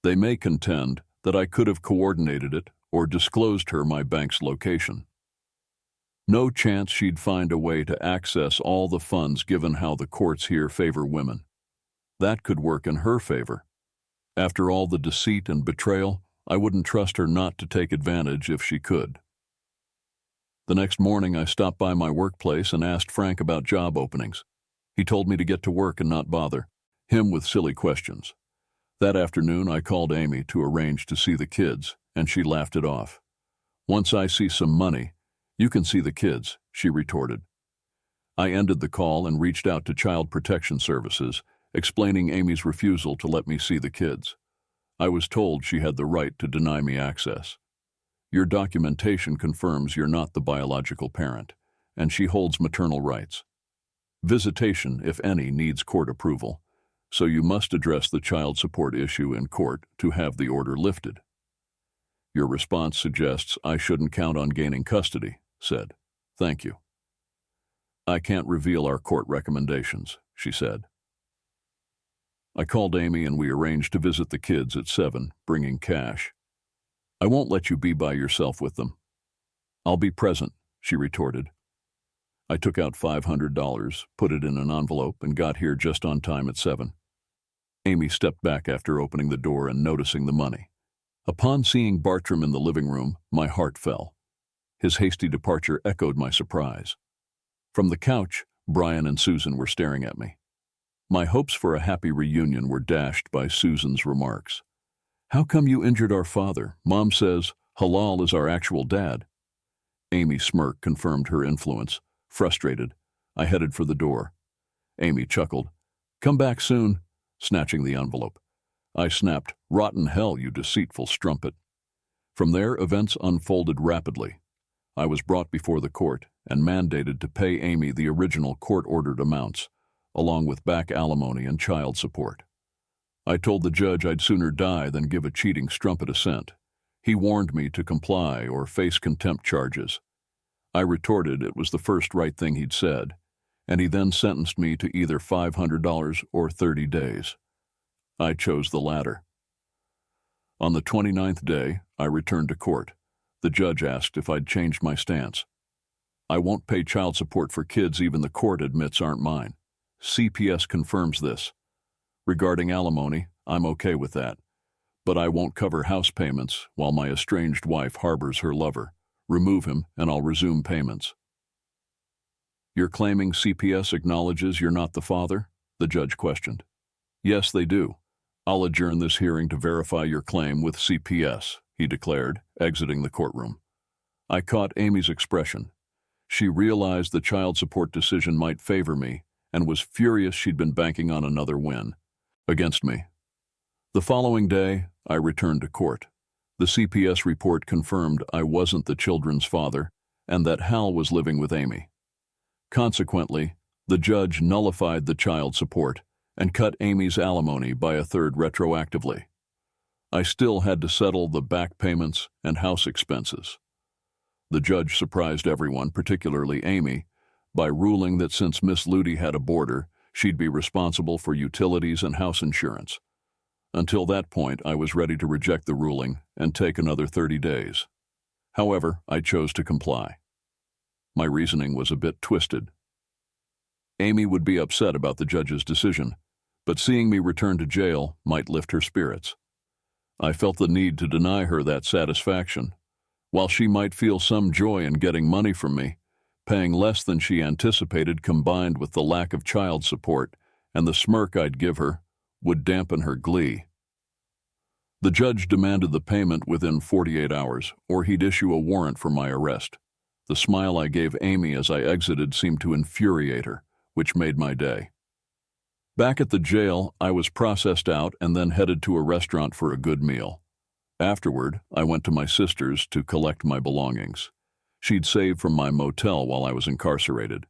They may contend that I could have coordinated it or disclosed her my bank's location. No chance she'd find a way to access all the funds given how the courts here favor women. That could work in her favor. After all the deceit and betrayal, I wouldn't trust her not to take advantage if she could. The next morning, I stopped by my workplace and asked Frank about job openings. He told me to get to work and not bother him with silly questions. That afternoon, I called Amy to arrange to see the kids, and she laughed it off. Once I see some money, you can see the kids, she retorted. I ended the call and reached out to Child Protection Services, explaining Amy's refusal to let me see the kids. I was told she had the right to deny me access. Your documentation confirms you're not the biological parent, and she holds maternal rights. Visitation, if any, needs court approval, so you must address the child support issue in court to have the order lifted. Your response suggests I shouldn't count on gaining custody, said. Thank you. I can't reveal our court recommendations, she said. I called Amy and we arranged to visit the kids at 7, bringing cash. I won't let you be by yourself with them. I'll be present, she retorted. I took out $500, put it in an envelope, and got here just on time at 7. Amy stepped back after opening the door and noticing the money. Upon seeing Bartram in the living room, my heart fell. His hasty departure echoed my surprise. From the couch, Brian and Susan were staring at me. My hopes for a happy reunion were dashed by Susan's remarks. How come you injured our father? Mom says Halal is our actual dad. Amy's smirk confirmed her influence. Frustrated, I headed for the door. Amy chuckled. Come back soon, snatching the envelope. I snapped, rotten hell, you deceitful strumpet. From there, events unfolded rapidly. I was brought before the court and mandated to pay Amy the original court-ordered amounts, along with back alimony and child support. I told the judge I'd sooner die than give a cheating strumpet a cent. He warned me to comply or face contempt charges. I retorted it was the first right thing he'd said, and he then sentenced me to either $500 or 30 days. I chose the latter. On the 29th day, I returned to court. The judge asked if I'd changed my stance. I won't pay child support for kids even the court admits aren't mine. CPS confirms this. Regarding alimony, I'm okay with that. But I won't cover house payments while my estranged wife harbors her lover. Remove him, and I'll resume payments. You're claiming CPS acknowledges you're not the father? The judge questioned. Yes, they do. I'll adjourn this hearing to verify your claim with CPS, he declared, exiting the courtroom. I caught Amy's expression. She realized the child support decision might favor me, and was furious she'd been banking on another win against me. The following day, I returned to court. The CPS report confirmed I wasn't the children's father and that Hal was living with Amy. Consequently, the judge nullified the child support and cut Amy's alimony by a third retroactively. I still had to settle the back payments and house expenses. The judge surprised everyone, particularly Amy, by ruling that since Miss Ludi had a boarder, she'd be responsible for utilities and house insurance. Until that point, I was ready to reject the ruling and take another 30 days. However, I chose to comply. My reasoning was a bit twisted. Amy would be upset about the judge's decision, but seeing me return to jail might lift her spirits. I felt the need to deny her that satisfaction. While she might feel some joy in getting money from me, paying less than she anticipated combined with the lack of child support and the smirk I'd give her would dampen her glee. The judge demanded the payment within 48 hours, or he'd issue a warrant for my arrest. The smile I gave Amy as I exited seemed to infuriate her, which made my day. Back at the jail, I was processed out and then headed to a restaurant for a good meal. Afterward, I went to my sister's to collect my belongings. She'd saved from my motel while I was incarcerated.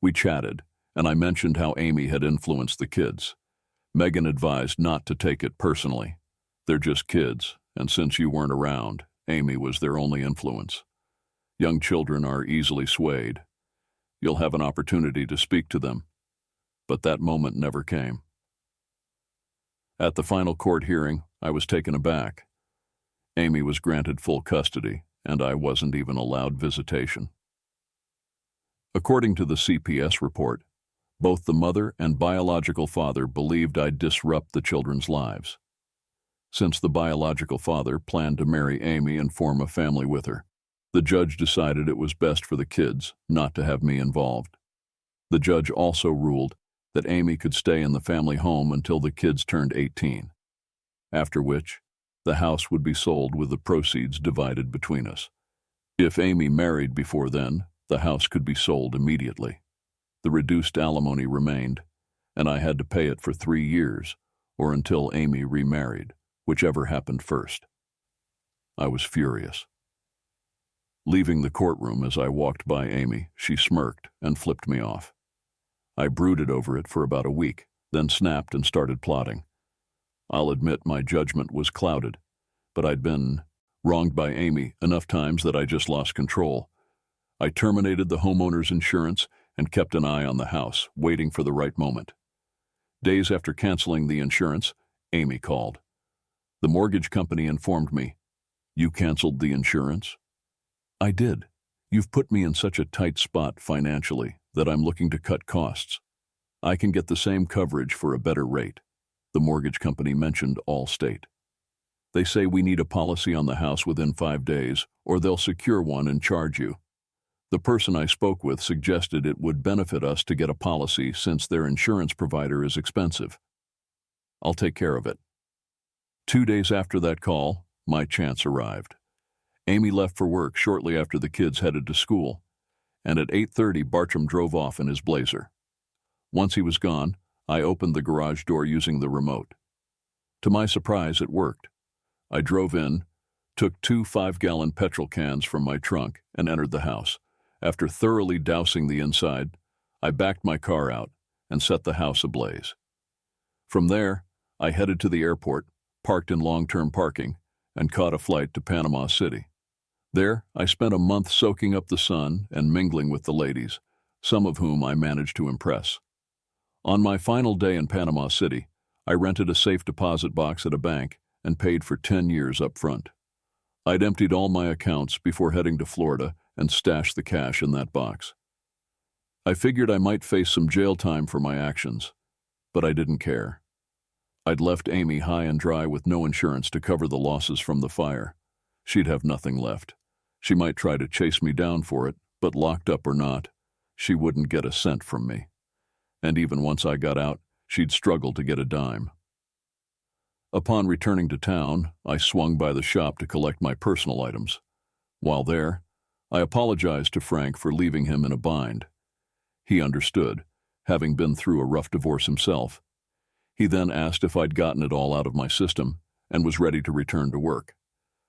We chatted, and I mentioned how Amy had influenced the kids. Megan advised not to take it personally. They're just kids, and since you weren't around, Amy was their only influence. Young children are easily swayed. You'll have an opportunity to speak to them. But that moment never came. At the final court hearing, I was taken aback. Amy was granted full custody, and I wasn't even allowed visitation. According to the CPS report, both the mother and biological father believed I'd disrupt the children's lives. Since the biological father planned to marry Amy and form a family with her, the judge decided it was best for the kids not to have me involved. The judge also ruled that Amy could stay in the family home until the kids turned 18, after which the house would be sold with the proceeds divided between us. If Amy married before then, the house could be sold immediately. The reduced alimony remained, and I had to pay it for 3 years, or until Amy remarried, whichever happened first. I was furious. Leaving the courtroom as I walked by Amy, she smirked and flipped me off. I brooded over it for about a week, then snapped and started plotting. I'll admit my judgment was clouded, but I'd been wronged by Amy enough times that I just lost control. I terminated the homeowner's insurance and kept an eye on the house, waiting for the right moment. Days after canceling the insurance, Amy called. The mortgage company informed me, "You canceled the insurance?" "I did. You've put me in such a tight spot financially that I'm looking to cut costs. I can get the same coverage for a better rate." The mortgage company mentioned Allstate. "They say we need a policy on the house within 5 days, or they'll secure one and charge you." The person I spoke with suggested it would benefit us to get a policy since their insurance provider is expensive. "I'll take care of it." 2 days after that call, my chance arrived. Amy left for work shortly after the kids headed to school, and at 8:30 Bartram drove off in his Blazer. Once he was gone, I opened the garage door using the remote. To my surprise, it worked. I drove in, took 2 5-gallon petrol cans from my trunk, and entered the house. After thoroughly dousing the inside, I backed my car out and set the house ablaze. From there, I headed to the airport, parked in long-term parking, and caught a flight to Panama City. There, I spent a month soaking up the sun and mingling with the ladies, some of whom I managed to impress. On my final day in Panama City, I rented a safe deposit box at a bank and paid for 10 years up front. I'd emptied all my accounts before heading to Florida and stashed the cash in that box. I figured I might face some jail time for my actions, but I didn't care. I'd left Amy high and dry with no insurance to cover the losses from the fire. She'd have nothing left. She might try to chase me down for it, but locked up or not, she wouldn't get a cent from me. And even once I got out, she'd struggle to get a dime. Upon returning to town, I swung by the shop to collect my personal items. While there, I apologized to Frank for leaving him in a bind. He understood, having been through a rough divorce himself. He then asked if I'd gotten it all out of my system and was ready to return to work.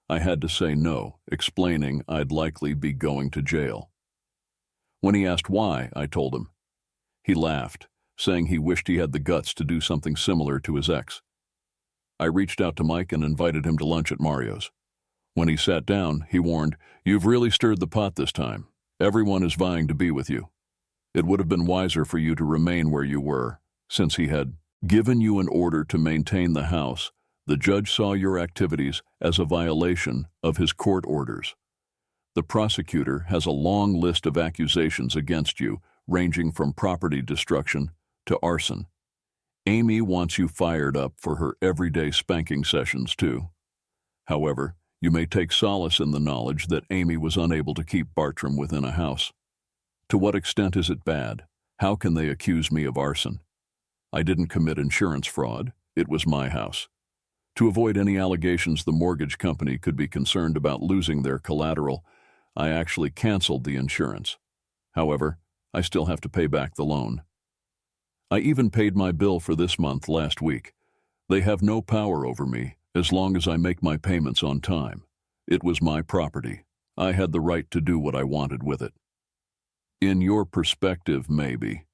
I had to say no, explaining I'd likely be going to jail. When he asked why, I told him. He laughed, saying he wished he had the guts to do something similar to his ex. I reached out to Mike and invited him to lunch at Mario's. When he sat down, he warned, "You've really stirred the pot this time. Everyone is vying to be with you. It would have been wiser for you to remain where you were, since he had given you an order to maintain the house. The judge saw your activities as a violation of his court orders. The prosecutor has a long list of accusations against you, ranging from property destruction to arson. Amy wants you fired up for her everyday spanking sessions, too. However, you may take solace in the knowledge that Amy was unable to keep Bartram within a house. To what extent is it bad? How can they accuse me of arson? I didn't commit insurance fraud. It was my house. To avoid any allegations the mortgage company could be concerned about losing their collateral, I actually canceled the insurance. However, I still have to pay back the loan. I even paid my bill for this month last week. They have no power over me as long as I make my payments on time. It was my property. I had the right to do what I wanted with it. In your perspective, maybe,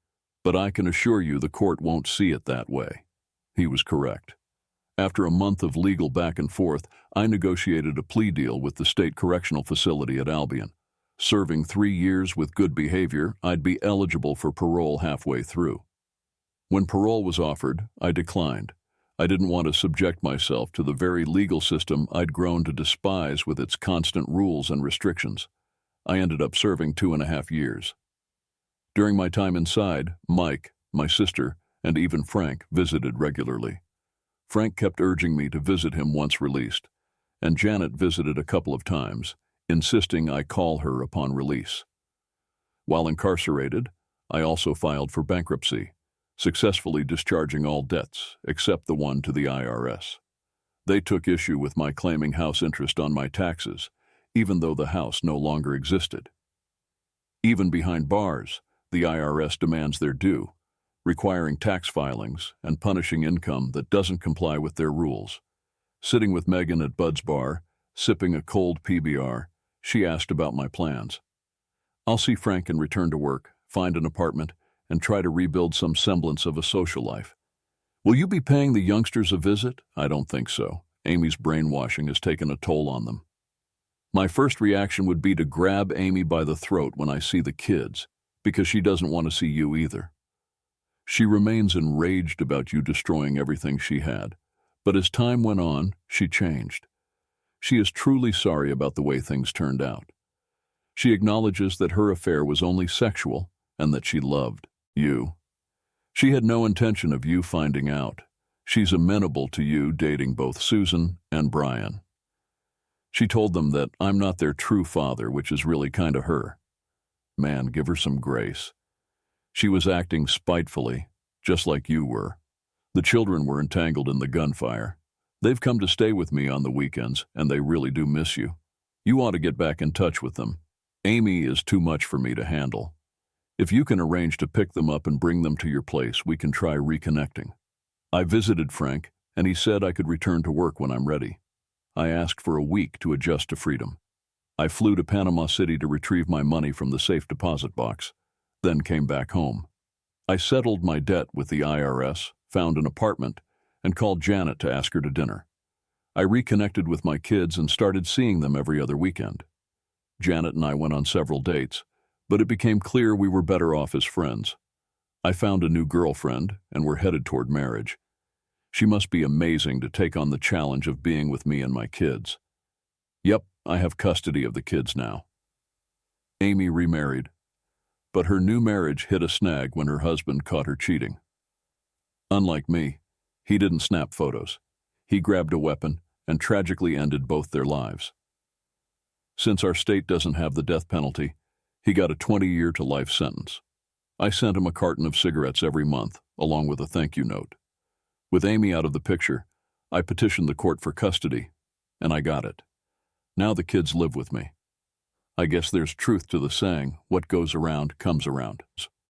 but I can assure you the court won't see it that way." He was correct. After a month of legal back and forth, I negotiated a plea deal with the state correctional facility at Albion. Serving 3 years with good behavior, I'd be eligible for parole halfway through. When parole was offered, I declined. I didn't want to subject myself to the very legal system I'd grown to despise with its constant rules and restrictions. I ended up serving 2.5 years. During my time inside, Mike, my sister, and even Frank visited regularly. Frank kept urging me to visit him once released, and Janet visited a couple of times, insisting I call her upon release. While incarcerated, I also filed for bankruptcy, successfully discharging all debts except the one to the IRS. They took issue with my claiming house interest on my taxes, even though the house no longer existed. Even behind bars, the IRS demands their due, requiring tax filings and punishing income that doesn't comply with their rules. Sitting with Megan at Bud's bar, sipping a cold PBR, she asked about my plans. "I'll see Frank and return to work, find an apartment, and try to rebuild some semblance of a social life." "Will you be paying the youngsters a visit?" "I don't think so. Amy's brainwashing has taken a toll on them." My first reaction would be to grab Amy by the throat when I see the kids, because she doesn't want to see you either. She remains enraged about you destroying everything she had, but as time went on, she changed. She is truly sorry about the way things turned out. She acknowledges that her affair was only sexual and that she loved you. She had no intention of you finding out. She's amenable to you dating both Susan and Brian. She told them that I'm not their true father, which is really kind of her. Man, give her some grace. She was acting spitefully, just like you were. The children were entangled in the gunfire. They've come to stay with me on the weekends, and they really do miss you. You ought to get back in touch with them. Amy is too much for me to handle. If you can arrange to pick them up and bring them to your place, we can try reconnecting." I visited Frank, and he said I could return to work when I'm ready. I asked for a week to adjust to freedom. I flew to Panama City to retrieve my money from the safe deposit box, then came back home. I settled my debt with the IRS, found an apartment, and called Janet to ask her to dinner. I reconnected with my kids and started seeing them every other weekend. Janet and I went on several dates, but it became clear we were better off as friends. I found a new girlfriend, and we're headed toward marriage. She must be amazing to take on the challenge of being with me and my kids. Yep, I have custody of the kids now. Amy remarried, but her new marriage hit a snag when her husband caught her cheating. Unlike me, he didn't snap photos. He grabbed a weapon and tragically ended both their lives. Since our state doesn't have the death penalty, he got a 20-year to life sentence. I sent him a carton of cigarettes every month, along with a thank you note. With Amy out of the picture, I petitioned the court for custody, and I got it. Now the kids live with me. I guess there's truth to the saying, what goes around comes around.